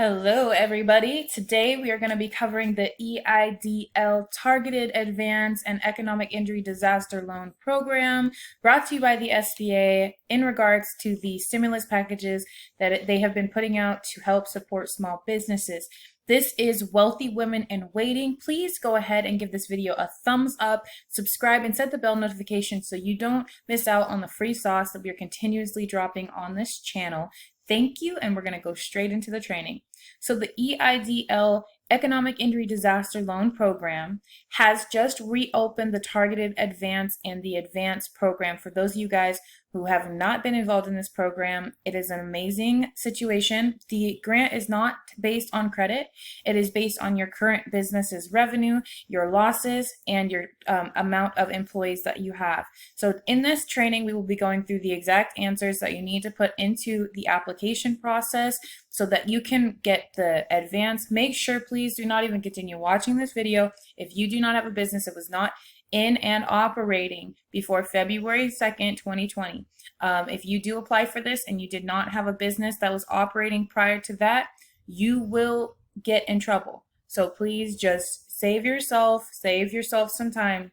Hello, everybody. Today we are going to be covering the EIDL Targeted Advance and Economic Injury Disaster Loan Program brought to you by the SBA in regards to the stimulus packages that they have been putting out to help support small businesses. This is Wealthy Women in Waiting. Please go ahead and give this video a thumbs up, subscribe, and set the bell notification so you don't miss out on the free sauce that we are continuously dropping on this channel. Thank you, and we're going to go straight into the training. So the EIDL Economic Injury Disaster Loan Program has just reopened the Targeted Advance and the Advance program. For those of you guys who have not been involved in this program, it is an amazing situation. The grant is not based on credit. It is based on your current business's revenue, your losses, and your amount of employees that you have. So in this training, we will be going through the exact answers that you need to put into the application process so that you can get the advance. Make sure, please do not even continue watching this video if you do not have a business that was not in and operating before February 2nd, 2020. If you do apply for this and you did not have a business that was operating prior to that, you will get in trouble. So please just save yourself some time.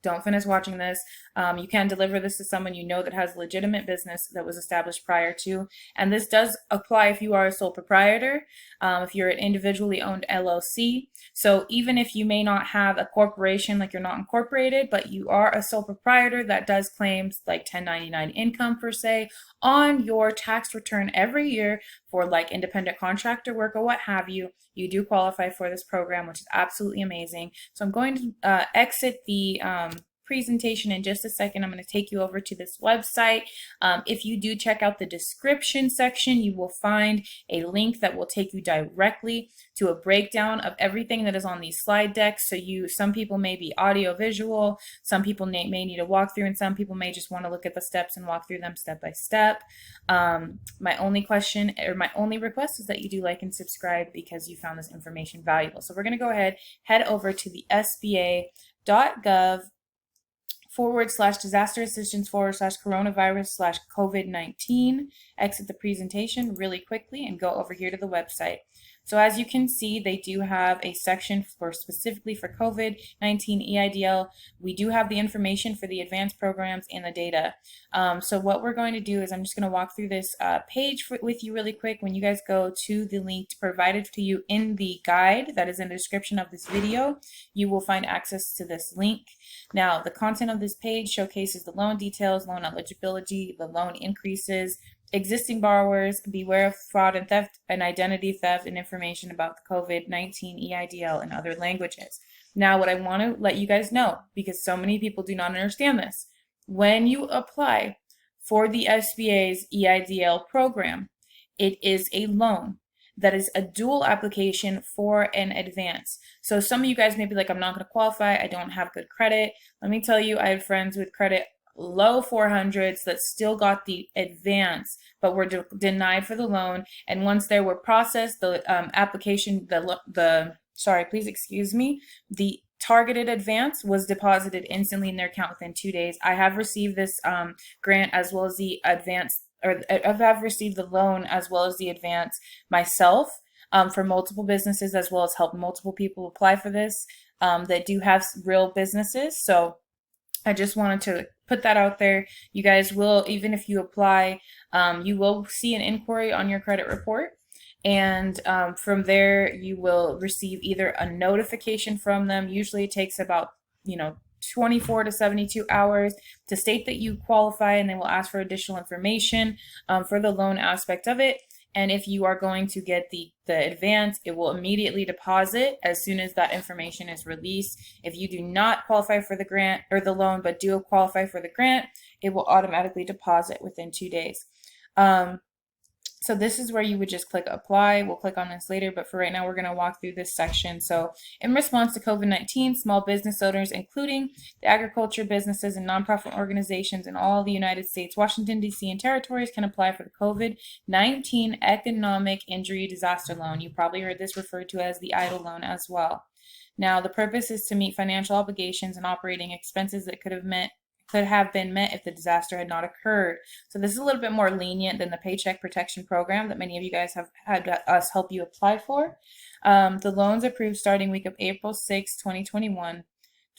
Don't finish watching this. You can deliver this to someone you know that has legitimate business that was established prior to. And this does apply if you are a sole proprietor, if you're an individually owned LLC. So even if you may not have a corporation, like you're not incorporated, but you are a sole proprietor that does claims like 1099 income per se on your tax return every year for like independent contractor work or what have you, you do qualify for this program, which is absolutely amazing. So I'm going to exit the presentation in just a second. I'm going to take you over to this website. If you do check out the description section, you will find a link that will take you directly to a breakdown of everything that is on these slide decks. So some people may be audio visual, some people may need a walkthrough, and some people may just want to look at the steps and walk through them step by step. My only request is that you do like and subscribe because you found this information valuable. So we're going to go ahead, head over to the SBA.gov/disaster assistance/coronavirus/COVID-19, exit the presentation really quickly and go over here to the website. So as you can see, they do have a section specifically for COVID-19 EIDL. We do have the information for the advanced programs and the data. So what we're going to do is I'm just going to walk through this page with you really quick. When you guys go to the link provided to you in the guide that is in the description of this video, you will find access to this link. Now, the content of this page showcases the loan details, loan eligibility, the loan increases, existing borrowers, beware of fraud and theft and identity theft, and information about the COVID-19 EIDL in other languages. Now, what I want to let you guys know, because so many people do not understand this, when you apply for the SBA's EIDL program, it is a loan that is a dual application for an advance. So some of you guys may be like, I'm not going to qualify, I don't have good credit. Let me tell you, I have friends with credit low 400s that still got the advance but were denied for the loan, and once they were processed, the application, please excuse me, the targeted advance was deposited instantly in their account within 2 days. I have received this grant as well as the advance, or I have received the loan as well as the advance myself for multiple businesses, as well as helped multiple people apply for this that do have real businesses. So I just wanted to put that out there. You guys will, even if you apply, you will see an inquiry on your credit report. And from there, you will receive either a notification from them. Usually it takes about, 24 to 72 hours to state that you qualify, and they will ask for additional information for the loan aspect of it. And if you are going to get the advance, it will immediately deposit as soon as that information is released. If you do not qualify for the grant or the loan, but do qualify for the grant, it will automatically deposit within 2 days. So this is where you would just click apply. We'll click on this later, but for right now, we're going to walk through this section. So in response to COVID-19, small business owners, including the agriculture businesses and nonprofit organizations in all the United States, Washington, D.C., and territories can apply for the COVID-19 Economic Injury Disaster Loan. You probably heard this referred to as the Eidl loan as well. Now, the purpose is to meet financial obligations and operating expenses that could have could have been met if the disaster had not occurred. So this is a little bit more lenient than the Paycheck Protection Program that many of you guys have had us help you apply for. The loans approved starting week of April 6, 2021.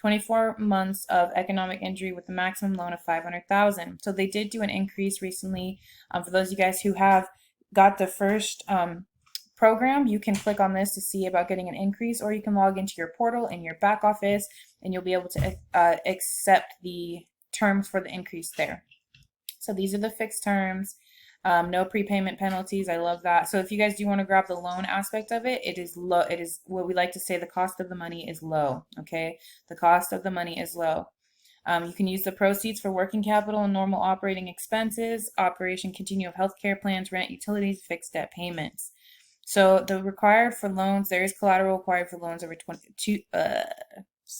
24 months of economic injury with a maximum loan of $500,000. So they did do an increase recently. For those of you guys who have got the first program, you can click on this to see about getting an increase, or you can log into your portal in your back office and you'll be able to accept the terms for the increase there. So these are the fixed terms. No prepayment penalties. I love that. So if you guys do want to grab the loan aspect of it, it is low. It is what we like to say, the cost of the money is low. Okay. The cost of the money is low. You can use the proceeds for working capital and normal operating expenses, operation continue of healthcare plans, rent, utilities, fixed debt payments. So the required for loans, there is collateral required for loans over 22,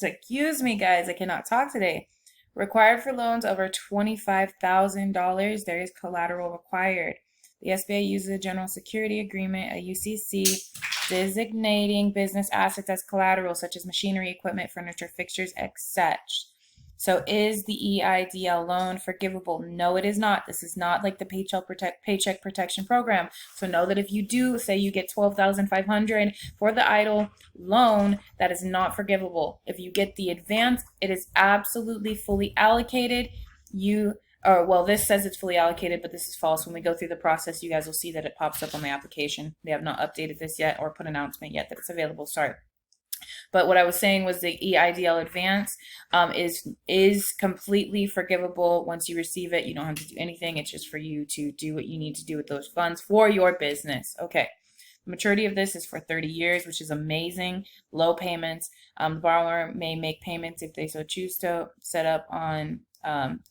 excuse me guys, I cannot talk today. Required for loans over $25,000, there is collateral required. The SBA uses a general security agreement, a UCC, designating business assets as collateral, such as machinery, equipment, furniture, fixtures, etc. So is the EIDL loan forgivable? No, it is not. This is not like the Paycheck Protection Program. So know that if you do say you get $12,500 for the Eidl loan, that is not forgivable. If you get the advance, it is absolutely fully allocated. Well, this says it's fully allocated, but this is false. When we go through the process, you guys will see that it pops up on the application. They have not updated this yet or put an announcement yet that it's available. Sorry. But what I was saying was the EIDL advance is completely forgivable once you receive it. You don't have to do anything. It's just for you to do what you need to do with those funds for your business. Okay. The maturity of this is for 30 years, which is amazing. Low payments. The borrower may make payments if they so choose to, set up on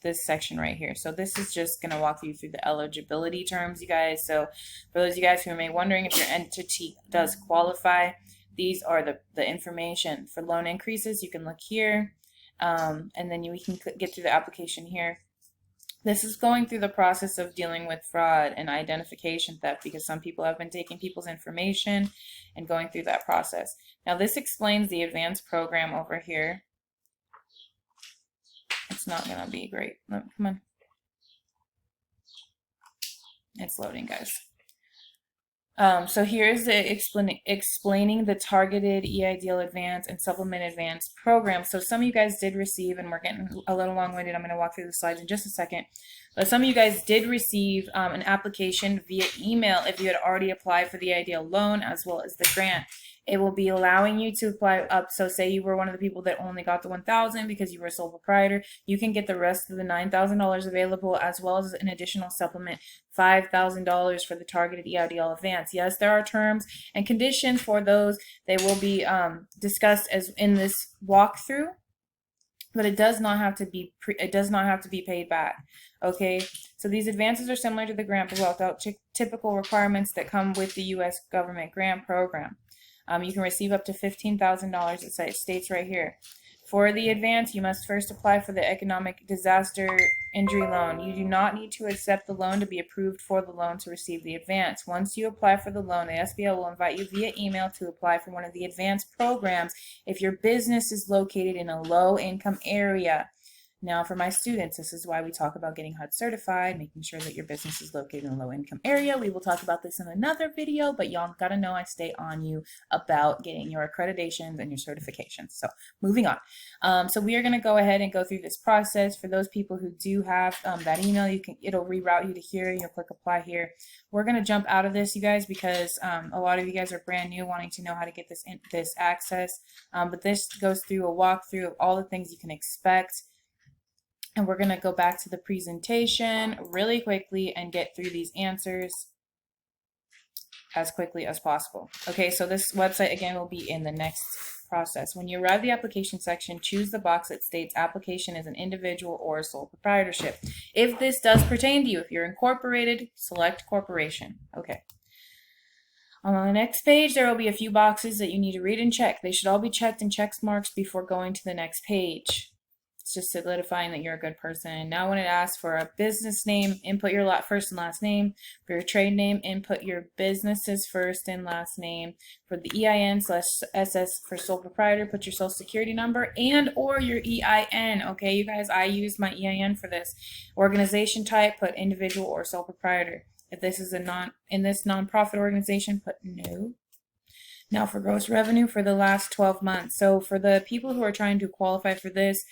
this section right here. So this is just going to walk you through the eligibility terms, you guys. So for those of you guys who may be wondering if your entity does qualify, these are the information for loan increases. You can look here, and then we can get through the application here. This is going through the process of dealing with fraud and identification theft, because some people have been taking people's information and going through that process. Now this explains the advanced program over here. It's not going to be great. Come on. It's loading, guys. So here's the explaining the targeted EIDL advance and supplement advance program. So some of you guys did receive, and we're getting a little long-winded. I'm going to walk through the slides in just a second. But some of you guys did receive an application via email if you had already applied for the EIDL loan as well as the grant. It will be allowing you to apply up. So say you were one of the people that only got the $1,000 because you were a sole proprietor, you can get the rest of the $9,000 available, as well as an additional supplement, $5,000 for the targeted EIDL advance. Yes, there are terms and conditions for those. They will be discussed as in this walkthrough, but it does not have to be paid back. Okay, so these advances are similar to the grant, but without typical requirements that come with the U.S. government grant program. You can receive up to $15,000. It states right here. For the advance, you must first apply for the economic disaster injury loan. You do not need to accept the loan to be approved for the loan to receive the advance. Once you apply for the loan, the SBA will invite you via email to apply for one of the advance programs if your business is located in a low-income area. Now, for my students, this is why we talk about getting HUD certified, making sure that your business is located in a low-income area. We will talk about this in another video, but y'all got to know I stay on you about getting your accreditations and your certifications. So moving on. So we are going to go ahead and go through this process. For those people who do have that email, it'll reroute you to here. You'll click apply here. We're going to jump out of this, you guys, because a lot of you guys are brand new, wanting to know how to get this access. But this goes through a walkthrough of all the things you can expect. And we're going to go back to the presentation really quickly and get through these answers as quickly as possible. Okay, so this website again will be in the next process. When you arrive at the application section, choose the box that states application is an individual or a sole proprietorship. If this does pertain to you, if you're incorporated, select corporation. Okay. On the next page, there will be a few boxes that you need to read and check. They should all be checked in check marks before going to the next page. It's just solidifying that you're a good person. Now when it asks for a business name, input your first and last name. For your trade name, input your business's first and last name. For the EIN/SS for sole proprietor, put your social security number and or your EIN. Okay, you guys, I use my EIN for this. Organization type, put individual or sole proprietor. If this is in this nonprofit organization, put no. Now for gross revenue for the last 12 months. So for the people who are trying to qualify for this,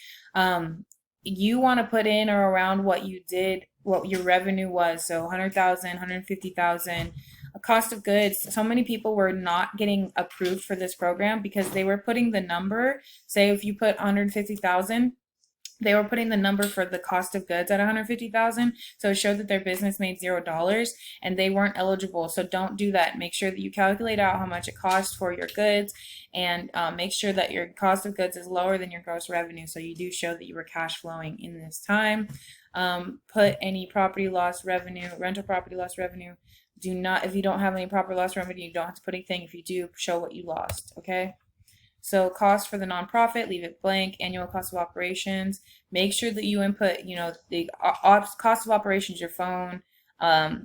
you want to put in or around what you did, what your revenue was. So 100,000, 150,000. A cost of goods. So many people were not getting approved for this program because they were putting the number, say if you put 150,000, they were putting the number for the cost of goods at 150,000, so it showed that their business made $0 and they weren't eligible. So don't do that. Make sure that you calculate out how much it costs for your goods, and make sure that your cost of goods is lower than your gross revenue, so you do show that you were cash flowing in this time. Put any property loss revenue, rental property loss revenue. Do not, if you don't have any property loss revenue, you don't have to put anything. If you do, show what you lost. Okay. So cost for the nonprofit, leave it blank. Annual cost of operations, make sure that you input, the cost of operations, your phone,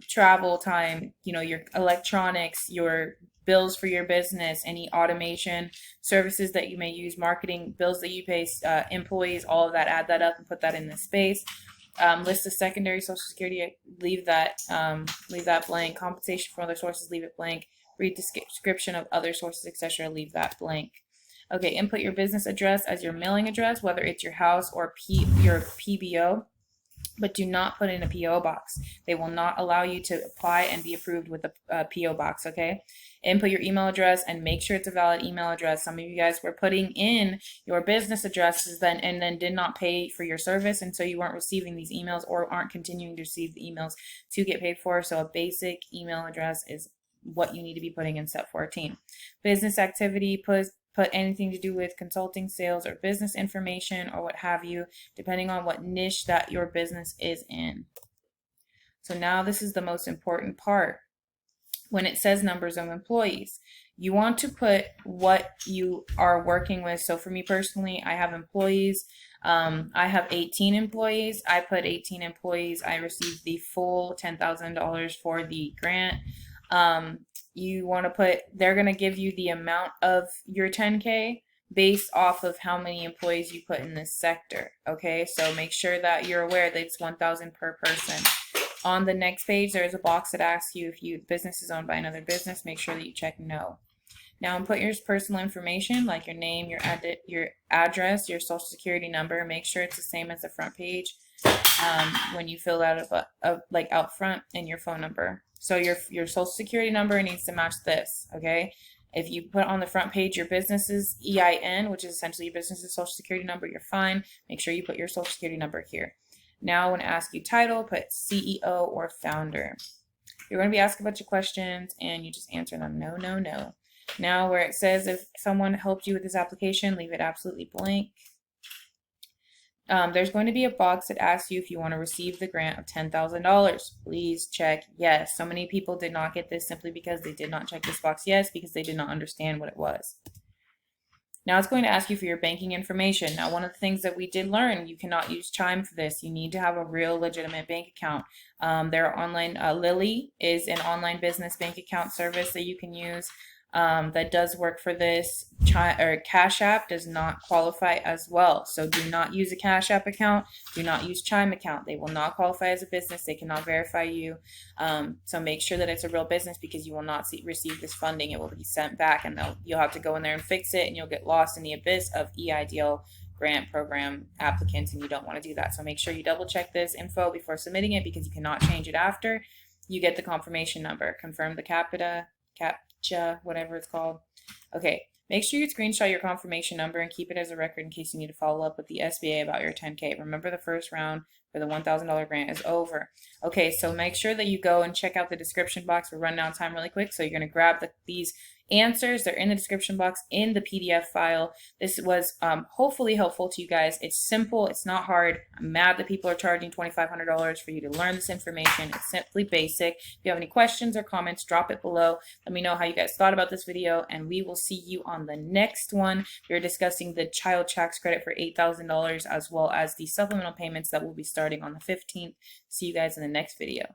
travel time, your electronics, your bills for your business, any automation services that you may use, marketing, bills that you pay, employees, all of that, add that up and put that in this space. List of secondary social security, leave that blank. Compensation from other sources, leave it blank. Read description of other sources, etc., leave that blank. Okay, input your business address as your mailing address, whether it's your house or your PBO, but do not put in a PO box. They will not allow you to apply and be approved with a PO box, okay? Input your email address and make sure it's a valid email address. Some of you guys were putting in your business addresses and then did not pay for your service, and so you weren't receiving these emails or aren't continuing to receive the emails to get paid for. So a basic email address is what you need to be putting in step 14. Business activity, put anything to do with consulting, sales, or business information, or what have you, depending on what niche that your business is in. So now this is the most important part. When it says numbers of employees, you want to put what you are working with. So for me personally, I have employees. I have 18 employees. I put 18 employees. I received the full $10,000 for the grant. You want to put, they're going to give you the amount of your 10K based off of how many employees you put in this sector. Okay, so make sure that you're aware that it's 1,000 per person. On the next page, there's a box that asks you if your business is owned by another business. Make sure that you check no. Now input your personal information like your name, your address, your social security number. Make sure it's the same as the front page when you fill out like out front, and your phone number. So your social security number needs to match this, okay? If you put on the front page your business's EIN, which is essentially your business's social security number, you're fine. Make sure you put your social security number here. Now when I ask you title, put CEO or founder. You're going to be asked a bunch of questions and you just answer them no, no, no. Now where it says if someone helped you with this application, leave it absolutely blank. There's going to be a box that asks you if you want to receive the grant of $10,000. Please check yes. So many people did not get this simply because they did not check this box yes, because they did not understand what it was. Now it's going to ask you for your banking information. Now one of the things that we did learn, you cannot use Chime for this. You need to have a real legitimate bank account. There are online, Lily is an online business bank account service that you can use. That does work for this. Cash App does not qualify as well. So do not use a Cash App account. Do not use Chime account. They will not qualify as a business. They cannot verify you. So make sure that it's a real business, because you will not receive this funding. It will be sent back, and you'll have to go in there and fix it, and you'll get lost in the abyss of Eidl grant program applicants, and you don't want to do that. So make sure you double check this info before submitting it, because you cannot change it after you get the confirmation number. Confirm the CAPTCHA, whatever it's called. Okay, make sure you screenshot your confirmation number and keep it as a record in case you need to follow up with the SBA about your 10K. Remember, the first round for the $1,000 grant is over. Okay, so make sure that you go and check out the description box. We're running out of time really quick, so you're going to grab these answers. They're in the description box in the PDF file. This was hopefully helpful to you guys. It's simple. It's not hard. I'm mad that people are charging $2,500 for you to learn this information. It's simply basic. If you have any questions or comments, drop it below. Let me know how you guys thought about this video, and we will see you on the next one. We're discussing the child tax credit for $8,000 as well as the supplemental payments that will be starting on the 15th. See you guys in the next video.